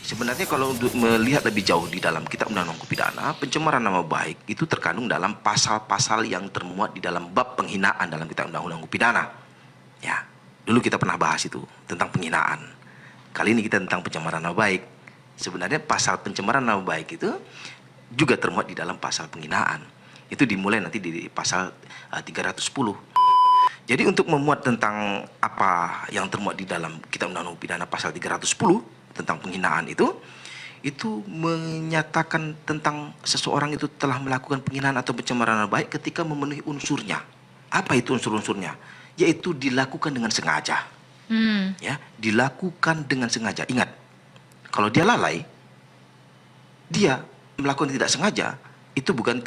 Sebenarnya kalau untuk melihat lebih jauh di dalam Kitab Undang-Undang Hukum Pidana, pencemaran nama baik itu terkandung dalam pasal-pasal yang termuat di dalam bab penghinaan dalam Kitab Undang-Undang Hukum Pidana. Ya, dulu kita pernah bahas itu tentang penghinaan. Kali ini kita tentang pencemaran nama baik. Sebenarnya pasal pencemaran nama baik itu juga termuat di dalam pasal penghinaan. Itu dimulai nanti di pasal 310. Jadi untuk memuat tentang apa yang termuat di dalam Kitab Undang-Undang Hukum Pidana pasal 310 tentang penghinaan itu menyatakan tentang seseorang itu telah melakukan penghinaan atau pencemaran nama baik ketika memenuhi unsurnya. Apa itu unsur-unsurnya? Yaitu dilakukan dengan sengaja. Ya, dilakukan dengan sengaja. Ingat, kalau dia lalai, dia melakukan tidak sengaja, itu bukan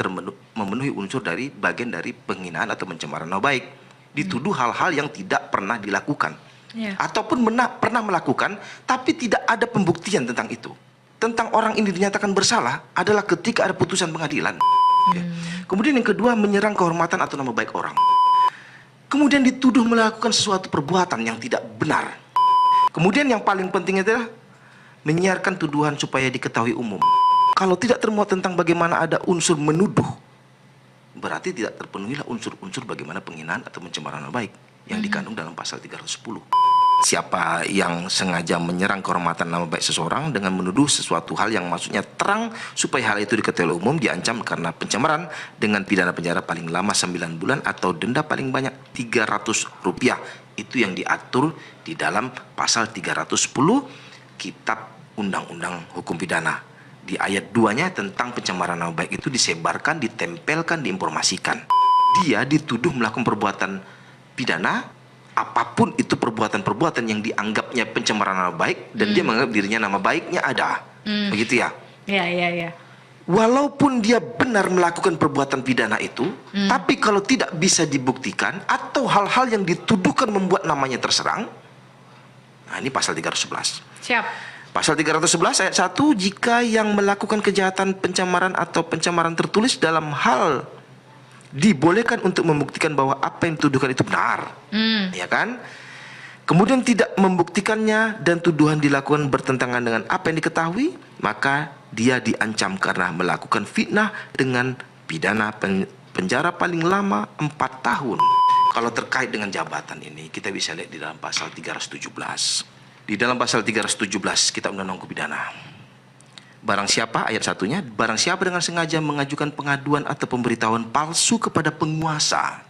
memenuhi unsur dari bagian dari penghinaan atau pencemaran nama baik. Dituduh hal-hal yang tidak pernah dilakukan. Ataupun pernah melakukan tapi tidak ada pembuktian tentang itu. Tentang orang ini dinyatakan bersalah adalah ketika ada putusan pengadilan. Kemudian yang kedua, menyerang kehormatan atau nama baik orang. Kemudian dituduh melakukan sesuatu perbuatan yang tidak benar. Kemudian yang paling penting adalah menyiarkan tuduhan supaya diketahui umum. Kalau tidak termuat tentang bagaimana ada unsur menuduh, berarti tidak terpenuhilah unsur-unsur bagaimana penghinaan atau pencemaran nama baik yang dikandung dalam pasal 310. Siapa yang sengaja menyerang kehormatan nama baik seseorang dengan menuduh sesuatu hal yang maksudnya terang supaya hal itu diketahui umum, diancam karena pencemaran dengan pidana penjara paling lama 9 bulan atau denda paling banyak Rp300. Itu yang diatur di dalam pasal 310 Kitab Undang-Undang Hukum Pidana. Di ayat 2-nya tentang pencemaran nama baik itu disebarkan, ditempelkan, diinformasikan. Dia dituduh melakukan perbuatan pidana, apapun itu perbuatan-perbuatan yang dianggapnya pencemaran nama baik, dan dia menganggap dirinya nama baiknya ada. Begitu ya? Ya. Walaupun dia benar melakukan perbuatan pidana itu, tapi kalau tidak bisa dibuktikan atau hal-hal yang dituduhkan membuat namanya terserang, nah ini pasal 311. Siap. Pasal 311 ayat 1, jika yang melakukan kejahatan pencemaran atau pencemaran tertulis dalam hal dibolehkan untuk membuktikan bahwa apa yang dituduhkan itu benar, ya kan? Kemudian tidak membuktikannya dan tuduhan dilakukan bertentangan dengan apa yang diketahui, maka dia diancam karena melakukan fitnah dengan pidana penjara paling lama 4 tahun. Kalau terkait dengan jabatan ini, kita bisa lihat di dalam pasal 317. Di dalam pasal 317 Kitab Undang-Undang Hukum Pidana. Barang siapa, ayat 1-nya, barang siapa dengan sengaja mengajukan pengaduan atau pemberitahuan palsu kepada penguasa,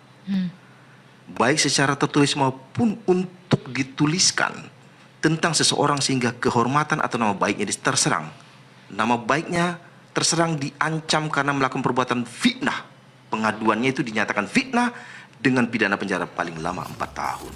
baik secara tertulis maupun untuk dituliskan tentang seseorang sehingga kehormatan atau nama baiknya terserang. Nama baiknya terserang, diancam karena melakukan perbuatan fitnah. Pengaduannya itu dinyatakan fitnah dengan pidana penjara paling lama 4 tahun.